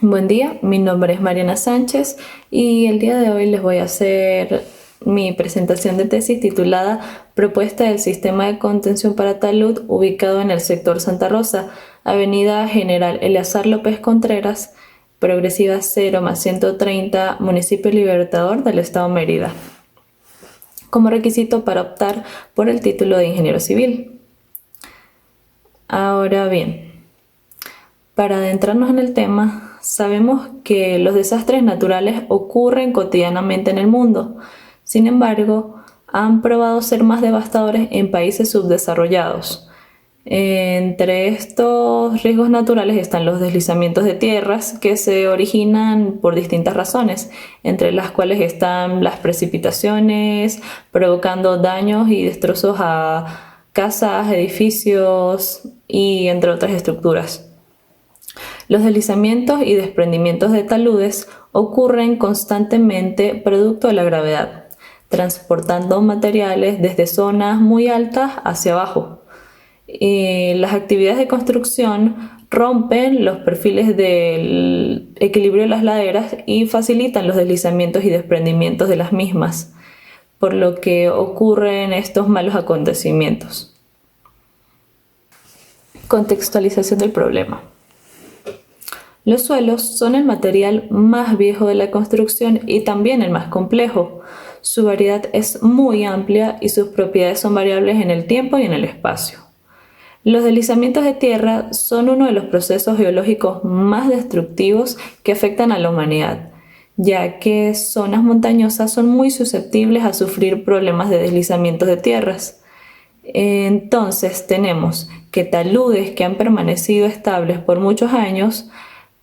Buen día, mi nombre es Mariana Sánchez y el día de hoy les voy a hacer mi presentación de tesis titulada Propuesta del Sistema de Contención para Talud ubicado en el sector Santa Rosa, Avenida General Eleazar López Contreras, Progresiva 0+130, Municipio Libertador del Estado Mérida, como requisito para optar por el título de ingeniero civil. Ahora bien, para adentrarnos en el tema, sabemos que los desastres naturales ocurren cotidianamente en el mundo. Sin embargo, han probado ser más devastadores en países subdesarrollados. Entre estos riesgos naturales están los deslizamientos de tierras que se originan por distintas razones, entre las cuales están las precipitaciones, provocando daños y destrozos a casas, edificios y entre otras estructuras. Los deslizamientos y desprendimientos de taludes ocurren constantemente producto de la gravedad, transportando materiales desde zonas muy altas hacia abajo. Las actividades de construcción rompen los perfiles del equilibrio de las laderas y facilitan los deslizamientos y desprendimientos de las mismas, por lo que ocurren estos malos acontecimientos. Contextualización del problema. Los suelos son el material más viejo de la construcción y también el más complejo. Su variedad es muy amplia y sus propiedades son variables en el tiempo y en el espacio. Los deslizamientos de tierra son uno de los procesos geológicos más destructivos que afectan a la humanidad, ya que zonas montañosas son muy susceptibles a sufrir problemas de deslizamientos de tierras. Entonces tenemos que taludes que han permanecido estables por muchos años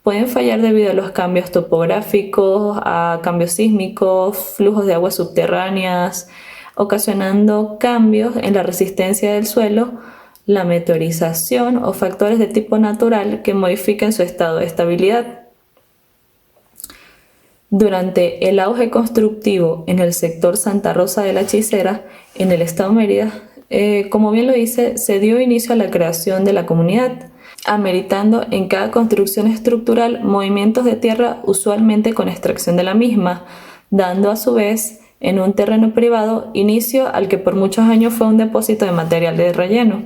pueden fallar debido a los cambios topográficos, a cambios sísmicos, flujos de aguas subterráneas, ocasionando cambios en la resistencia del suelo, la meteorización o factores de tipo natural que modifiquen su estado de estabilidad. Durante el auge constructivo en el sector Santa Rosa de la Hechicera, en el estado Mérida, como bien lo dice, se dio inicio a la creación de la comunidad, ameritando en cada construcción estructural movimientos de tierra usualmente con extracción de la misma, dando a su vez en un terreno privado inicio al que por muchos años fue un depósito de material de relleno.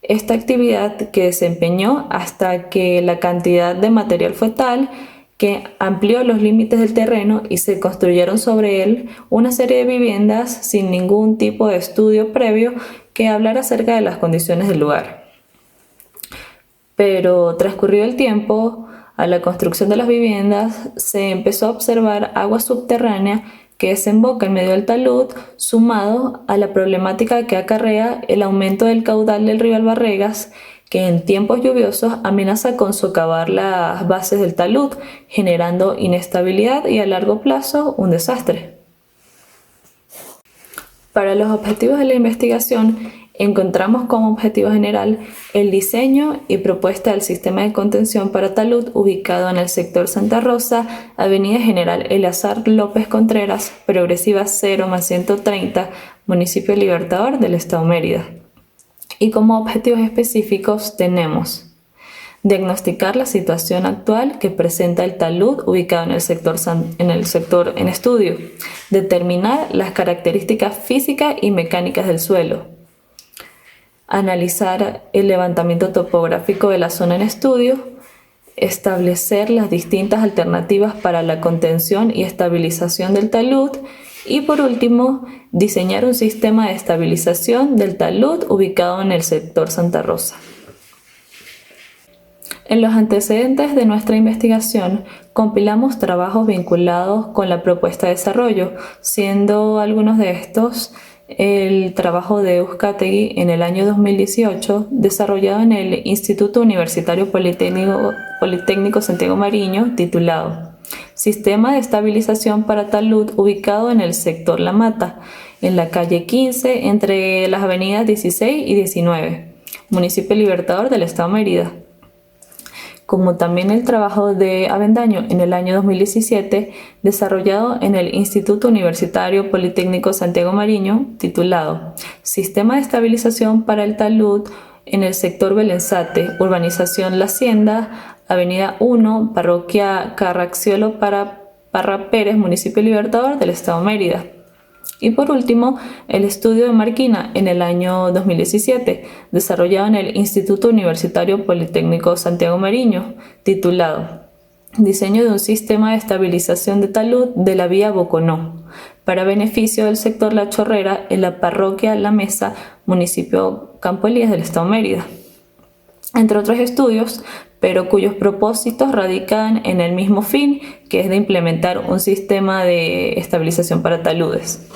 Esta actividad que desempeñó hasta que la cantidad de material fue tal que amplió los límites del terreno y se construyeron sobre él una serie de viviendas sin ningún tipo de estudio previo que hablara acerca de las condiciones del lugar. Pero transcurrido el tiempo, a la construcción de las viviendas se empezó a observar agua subterránea que desemboca en medio del talud, sumado a la problemática que acarrea el aumento del caudal del río Albarregas, que en tiempos lluviosos amenaza con socavar las bases del talud, generando inestabilidad y a largo plazo un desastre. Para los objetivos de la investigación, encontramos como objetivo general el diseño y propuesta del sistema de contención para talud ubicado en el sector Santa Rosa, Avenida General Eleazar López Contreras, Progresiva 0+130, Municipio Libertador del Estado Mérida. Y como objetivos específicos tenemos diagnosticar la situación actual que presenta el talud ubicado en el sector en estudio, determinar las características físicas y mecánicas del suelo, analizar el levantamiento topográfico de la zona en estudio, establecer las distintas alternativas para la contención y estabilización del talud y por último, diseñar un sistema de estabilización del talud ubicado en el sector Santa Rosa. En los antecedentes de nuestra investigación, compilamos trabajos vinculados con la propuesta de desarrollo, siendo algunos de estos el trabajo de Euskategui en el año 2018, desarrollado en el Instituto Universitario Politécnico Santiago Mariño, titulado Sistema de Estabilización para Talud ubicado en el sector La Mata, en la calle 15 entre las avenidas 16 y 19, Municipio Libertador del Estado Mérida. Como también el trabajo de Avendaño en el año 2017, desarrollado en el Instituto Universitario Politécnico Santiago Mariño, titulado Sistema de Estabilización para el Talud en el sector Belenzate, Urbanización La Hacienda, Avenida 1, Parroquia Carracciolo Parra Pérez, Municipio Libertador del Estado Mérida. Y por último, el estudio de Marquina en el año 2017, desarrollado en el Instituto Universitario Politécnico Santiago Mariño, titulado Diseño de un sistema de estabilización de talud de la vía Boconó, para beneficio del sector La Chorrera en la parroquia La Mesa, municipio Campo Elías del Estado Mérida. Entre otros estudios, pero cuyos propósitos radican en el mismo fin, que es de implementar un sistema de estabilización para taludes.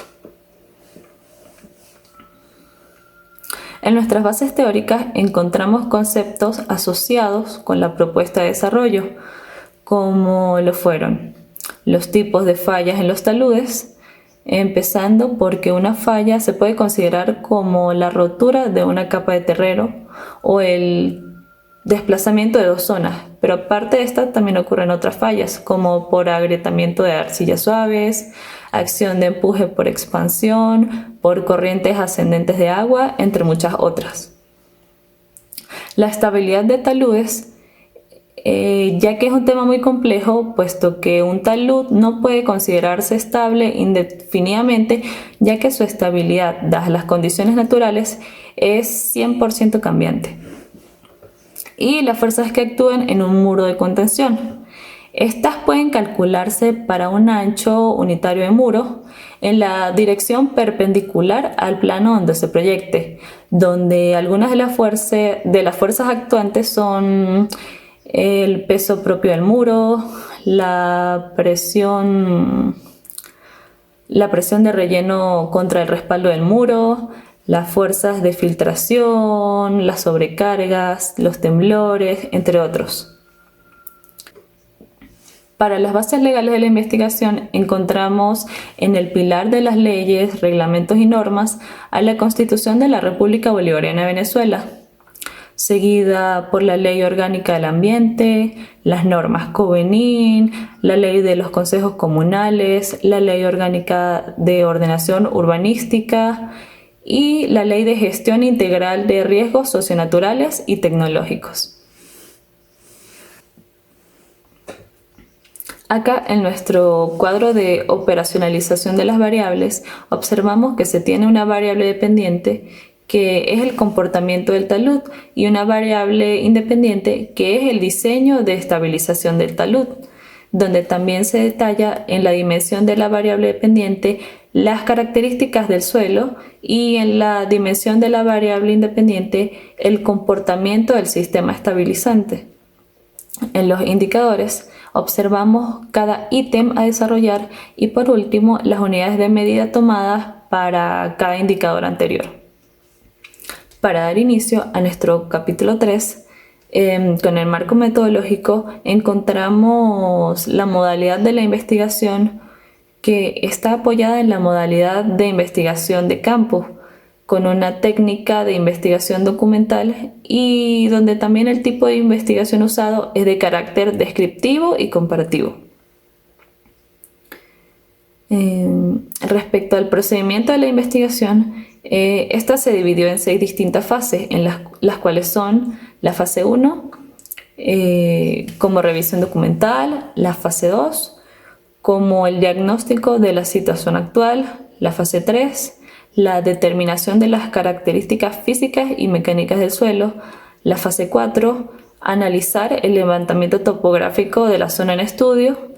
En nuestras bases teóricas encontramos conceptos asociados con la propuesta de desarrollo, como lo fueron los tipos de fallas en los taludes, empezando porque una falla se puede considerar como la rotura de una capa de terreno o el desplazamiento de dos zonas, pero aparte de esta también ocurren otras fallas, como por agrietamiento de arcillas suaves, acción de empuje por expansión, por corrientes ascendentes de agua, entre muchas otras. La estabilidad de taludes, ya que es un tema muy complejo, puesto que un talud no puede considerarse estable indefinidamente, ya que su estabilidad, dadas las condiciones naturales, es 100% cambiante. Y las fuerzas que actúan en un muro de contención. Estas pueden calcularse para un ancho unitario de muro en la dirección perpendicular al plano donde se proyecte, donde algunas de las fuerzas actuantes son el peso propio del muro, la presión de relleno contra el respaldo del muro, las fuerzas de filtración, las sobrecargas, los temblores, entre otros. Para las bases legales de la investigación encontramos en el pilar de las leyes, reglamentos y normas a la Constitución de la República Bolivariana de Venezuela, seguida por la Ley Orgánica del Ambiente, las normas COVENIN, la Ley de los Consejos Comunales, la Ley Orgánica de Ordenación Urbanística y la Ley de Gestión Integral de Riesgos Socionaturales y Tecnológicos. Acá en nuestro cuadro de operacionalización de las variables observamos que se tiene una variable dependiente que es el comportamiento del talud y una variable independiente que es el diseño de estabilización del talud, donde también se detalla en la dimensión de la variable dependiente las características del suelo y en la dimensión de la variable independiente el comportamiento del sistema estabilizante. En los indicadores observamos cada ítem a desarrollar y por último las unidades de medida tomadas para cada indicador anterior. Para dar inicio a nuestro capítulo 3, con el marco metodológico encontramos la modalidad de la investigación que está apoyada en la modalidad de investigación de campo, con una técnica de investigación documental y donde también el tipo de investigación usado es de carácter descriptivo y comparativo. Respecto al procedimiento de la investigación, esta se dividió en 6 distintas fases, en las cuales son la fase 1, como revisión documental, la fase 2, como el diagnóstico de la situación actual, la fase 3, la determinación de las características físicas y mecánicas del suelo, la fase 4, analizar el levantamiento topográfico de la zona en estudio,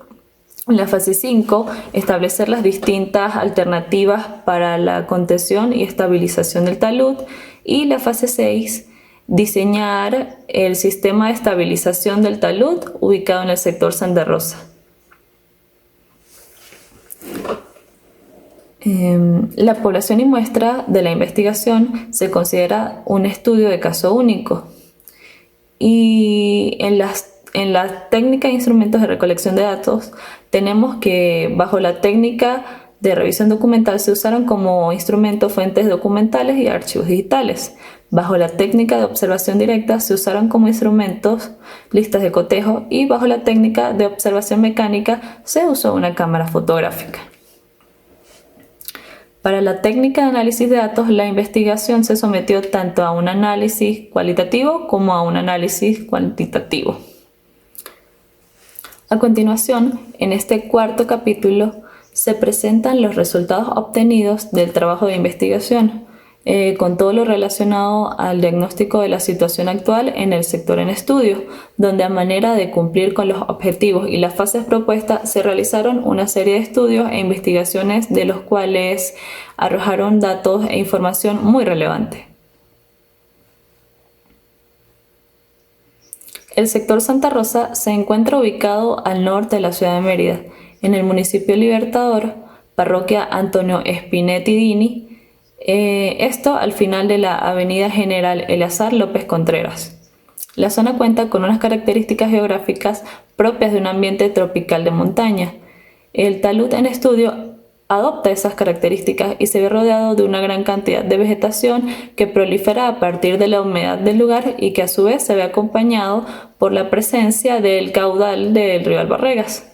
la fase 5, establecer las distintas alternativas para la contención y estabilización del talud, y la fase 6, diseñar el sistema de estabilización del talud ubicado en el sector Santa Rosa. La población y muestra de la investigación se considera un estudio de caso único y en la técnica e instrumentos de recolección de datos tenemos que bajo la técnica de revisión documental se usaron como instrumento fuentes documentales y archivos digitales. Bajo la técnica de observación directa se usaron como instrumentos listas de cotejo y bajo la técnica de observación mecánica se usó una cámara fotográfica. Para la técnica de análisis de datos, la investigación se sometió tanto a un análisis cualitativo como a un análisis cuantitativo. A continuación, en este cuarto capítulo, se presentan los resultados obtenidos del trabajo de investigación, con todo lo relacionado al diagnóstico de la situación actual en el sector en estudio, donde a manera de cumplir con los objetivos y las fases propuestas se realizaron una serie de estudios e investigaciones de los cuales arrojaron datos e información muy relevante. El sector Santa Rosa se encuentra ubicado al norte de la ciudad de Mérida, en el municipio Libertador, parroquia Antonio Spinetti Dini, esto al final de la avenida General Eleazar López Contreras. La zona cuenta con unas características geográficas propias de un ambiente tropical de montaña. El talud en estudio adopta esas características y se ve rodeado de una gran cantidad de vegetación que prolifera a partir de la humedad del lugar y que a su vez se ve acompañado por la presencia del caudal del río Albarregas.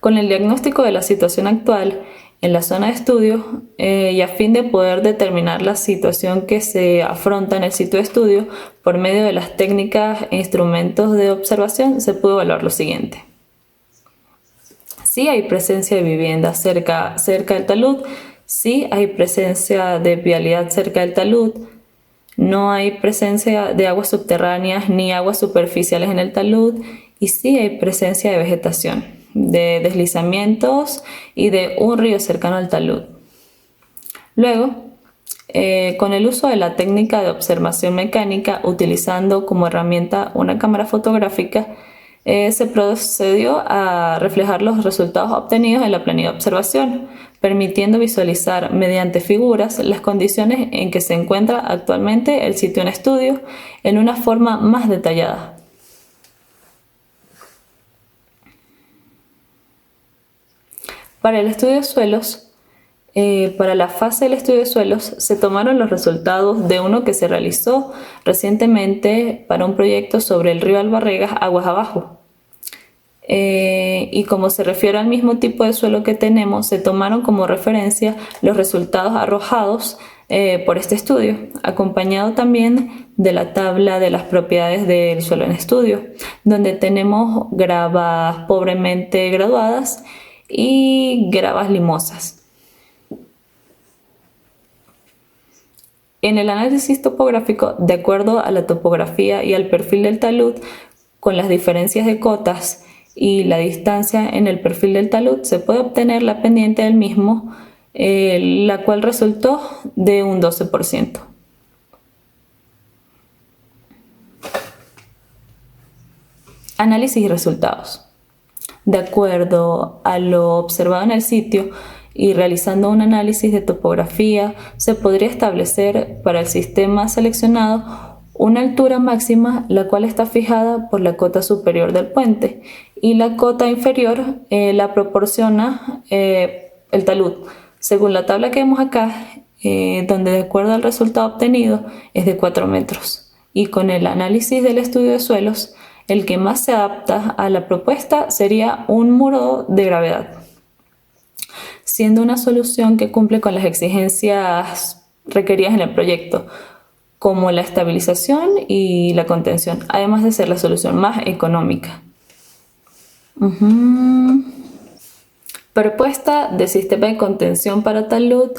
Con el diagnóstico de la situación actual en la zona de estudio y a fin de poder determinar la situación que se afronta en el sitio de estudio, por medio de las técnicas e instrumentos de observación se pudo evaluar lo siguiente. Sí hay presencia de vivienda cerca del talud, sí hay presencia de vialidad cerca del talud, no hay presencia de aguas subterráneas ni aguas superficiales en el talud y sí hay presencia de vegetación, de deslizamientos y de un río cercano al talud. Luego, con el uso de la técnica de observación mecánica, utilizando como herramienta una cámara fotográfica, se procedió a reflejar los resultados obtenidos en la planilla de observación, permitiendo visualizar mediante figuras las condiciones en que se encuentra actualmente el sitio en estudio en una forma más detallada. Para el estudio de suelos, para la fase del estudio de suelos se tomaron los resultados de uno que se realizó recientemente para un proyecto sobre el río Albarregas aguas abajo. Y como se refiere al mismo tipo de suelo que tenemos, se tomaron como referencia los resultados arrojados por este estudio, acompañado también de la tabla de las propiedades del suelo en estudio, donde tenemos gravas pobremente graduadas y gravas limosas. En el análisis topográfico, de acuerdo a la topografía y al perfil del talud, con las diferencias de cotas y la distancia en el perfil del talud, se puede obtener la pendiente del mismo, la cual resultó de un 12%. Análisis y resultados. De acuerdo a lo observado en el sitio y realizando un análisis de topografía, se podría establecer para el sistema seleccionado una altura máxima, la cual está fijada por la cota superior del puente, y la cota inferior la proporciona el talud. Según la tabla que vemos acá, donde de acuerdo al resultado obtenido es de 4 metros. Y con el análisis del estudio de suelos, el que más se adapta a la propuesta sería un muro de gravedad, siendo una solución que cumple con las exigencias requeridas en el proyecto, como la estabilización y la contención, además de ser la solución más económica. Propuesta de sistema de contención para talud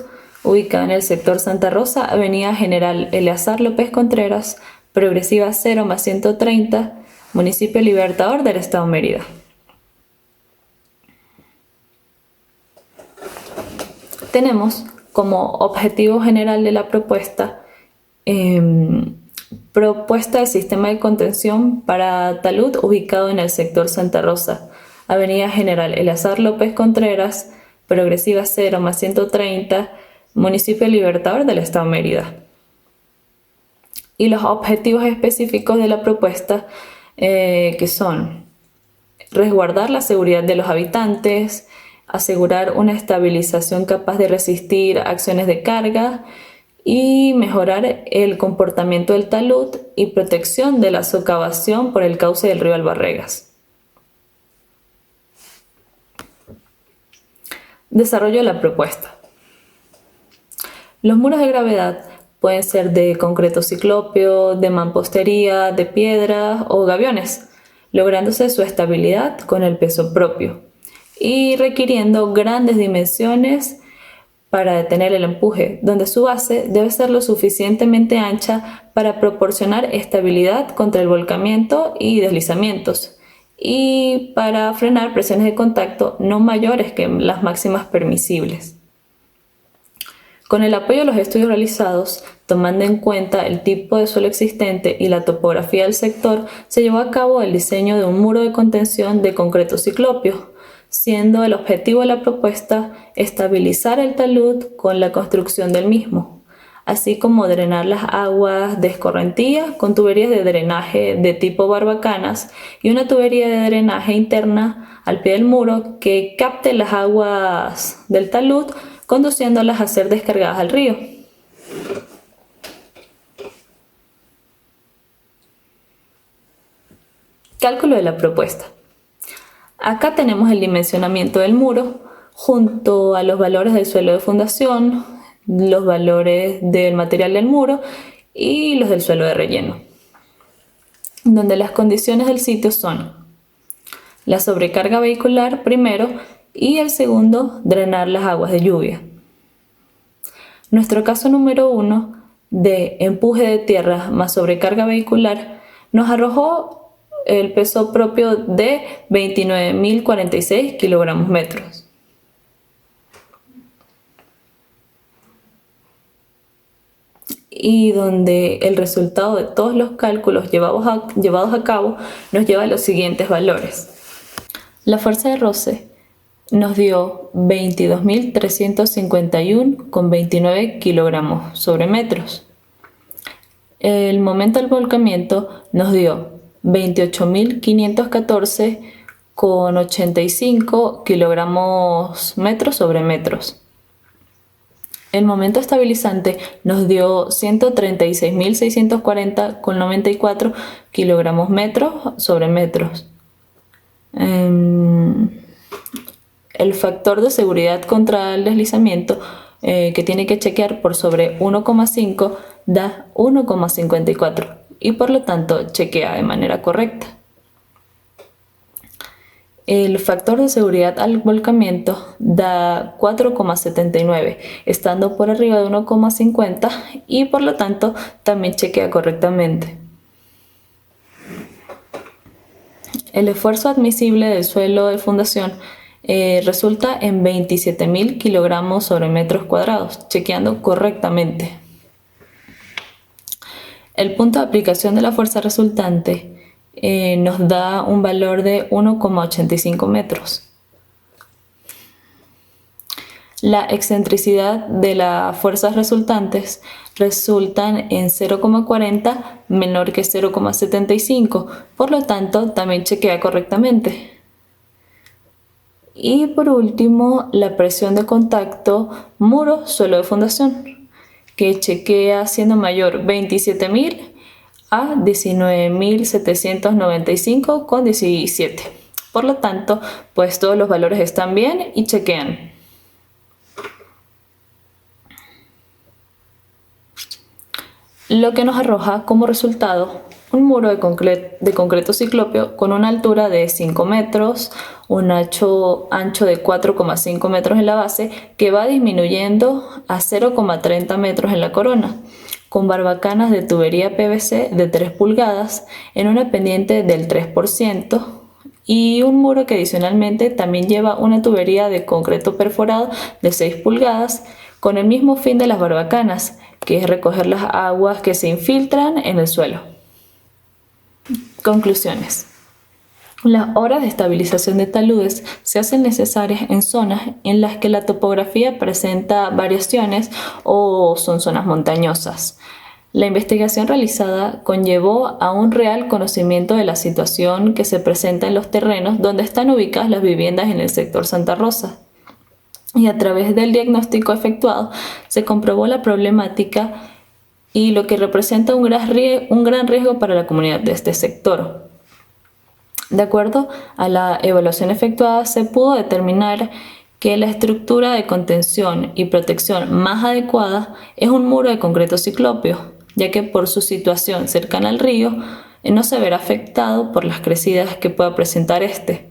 ubicada en el sector Santa Rosa, avenida General Eleazar López Contreras, progresiva 0+130, municipio Libertador del estado Mérida. Tenemos como objetivo general de la propuesta propuesta de sistema de contención para talud ubicado en el sector Santa Rosa, avenida General Eleazar López Contreras, progresiva 0+130, municipio Libertador del estado Mérida. Y los objetivos específicos de la propuesta que son resguardar la seguridad de los habitantes, asegurar una estabilización capaz de resistir acciones de carga y mejorar el comportamiento del talud y protección de la socavación por el cauce del río Albarregas. Desarrollo de la propuesta. Los muros de gravedad Pueden ser de concreto ciclópeo, de mampostería, de piedra o gaviones, lográndose su estabilidad con el peso propio y requiriendo grandes dimensiones para detener el empuje, donde su base debe ser lo suficientemente ancha para proporcionar estabilidad contra el volcamiento y deslizamientos, y para frenar presiones de contacto no mayores que las máximas permisibles. Con el apoyo de los estudios realizados, tomando en cuenta el tipo de suelo existente y la topografía del sector, se llevó a cabo el diseño de un muro de contención de concreto ciclópeo, siendo el objetivo de la propuesta estabilizar el talud con la construcción del mismo, así como drenar las aguas de escorrentía con tuberías de drenaje de tipo barbacanas y una tubería de drenaje interna al pie del muro que capte las aguas del talud, conduciéndolas a ser descargadas al río. Cálculo de la propuesta. Acá tenemos el dimensionamiento del muro junto a los valores del suelo de fundación, los valores del material del muro y los del suelo de relleno, donde las condiciones del sitio son la sobrecarga vehicular primero y el segundo, drenar las aguas de lluvia. Nuestro caso número 1 de empuje de tierra más sobrecarga vehicular nos arrojó el peso propio de 29.046 kilogramos metros. Y donde el resultado de todos los cálculos llevados a cabo nos lleva a los siguientes valores. La fuerza de roce nos dio 22.351,29 kilogramos sobre metros. El momento del volcamiento nos dio 28.514,85 kilogramos metros sobre metros. El momento estabilizante nos dio 136.640,94 kilogramos metros sobre metros. El factor de seguridad contra el deslizamiento que tiene que chequear por sobre 1,5 da 1,54 y por lo tanto chequea de manera correcta. El factor de seguridad al volcamiento da 4,79, estando por arriba de 1,50 y por lo tanto también chequea correctamente. El esfuerzo admisible del suelo de fundación resulta en 27.000 kilogramos sobre metros cuadrados, chequeando correctamente. El punto de aplicación de la fuerza resultante nos da un valor de 1,85 metros. La excentricidad de las fuerzas resultantes resultan en 0,40 menor que 0,75, por lo tanto también chequea correctamente. Y por último, la presión de contacto muro-suelo de fundación, que chequea siendo mayor 27.000 a 19.795,17. Por lo tanto, pues todos los valores están bien y chequean. Lo que nos arroja como resultado un muro de concreto ciclópeo con una altura de 5 metros, un ancho de 4,5 metros en la base que va disminuyendo a 0,30 metros en la corona, con barbacanas de tubería PVC de 3 pulgadas en una pendiente del 3% y un muro que adicionalmente también lleva una tubería de concreto perforado de 6 pulgadas con el mismo fin de las barbacanas, que es recoger las aguas que se infiltran en el suelo. Conclusiones. Las obras de estabilización de taludes se hacen necesarias en zonas en las que la topografía presenta variaciones o son zonas montañosas. La investigación realizada conllevó a un real conocimiento de la situación que se presenta en los terrenos donde están ubicadas las viviendas en el sector Santa Rosa. Y a través del diagnóstico efectuado se comprobó la problemática y lo que representa un gran riesgo para la comunidad de este sector. De acuerdo a la evaluación efectuada, se pudo determinar que la estructura de contención y protección más adecuada es un muro de concreto ciclópeo, ya que por su situación cercana al río no se verá afectado por las crecidas que pueda presentar este,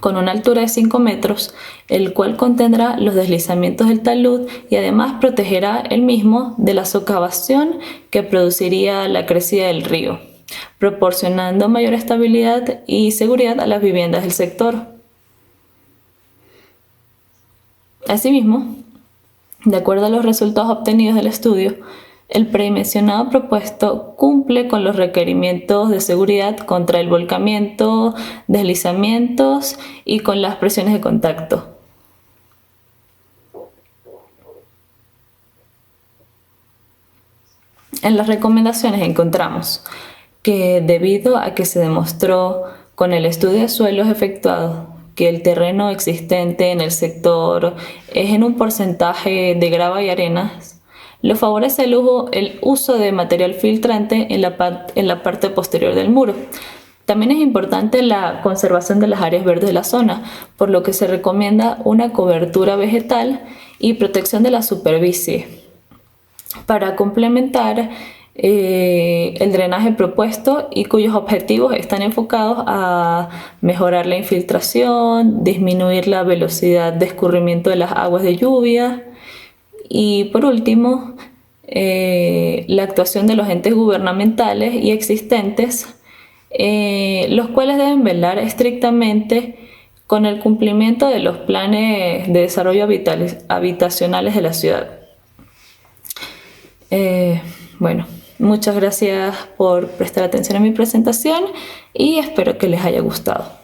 con una altura de 5 metros, el cual contendrá los deslizamientos del talud y además protegerá el mismo de la socavación que produciría la crecida del río, proporcionando mayor estabilidad y seguridad a las viviendas del sector. Asimismo, de acuerdo a los resultados obtenidos del estudio, el premencionado propuesto cumple con los requerimientos de seguridad contra el volcamiento, deslizamientos y con las presiones de contacto. En las recomendaciones encontramos que debido a que se demostró con el estudio de suelos efectuado que el terreno existente en el sector es en un porcentaje de grava y arenas, lo favorece el uso de material filtrante en la parte posterior del muro. También es importante la conservación de las áreas verdes de la zona, por lo que se recomienda una cobertura vegetal y protección de la superficie para complementar el drenaje propuesto y cuyos objetivos están enfocados a mejorar la infiltración, disminuir la velocidad de escurrimiento de las aguas de lluvia y por último la actuación de los entes gubernamentales y existentes, los cuales deben velar estrictamente con el cumplimiento de los planes de desarrollo habitacionales de la ciudad. Bueno, muchas gracias por prestar atención a mi presentación y espero que les haya gustado.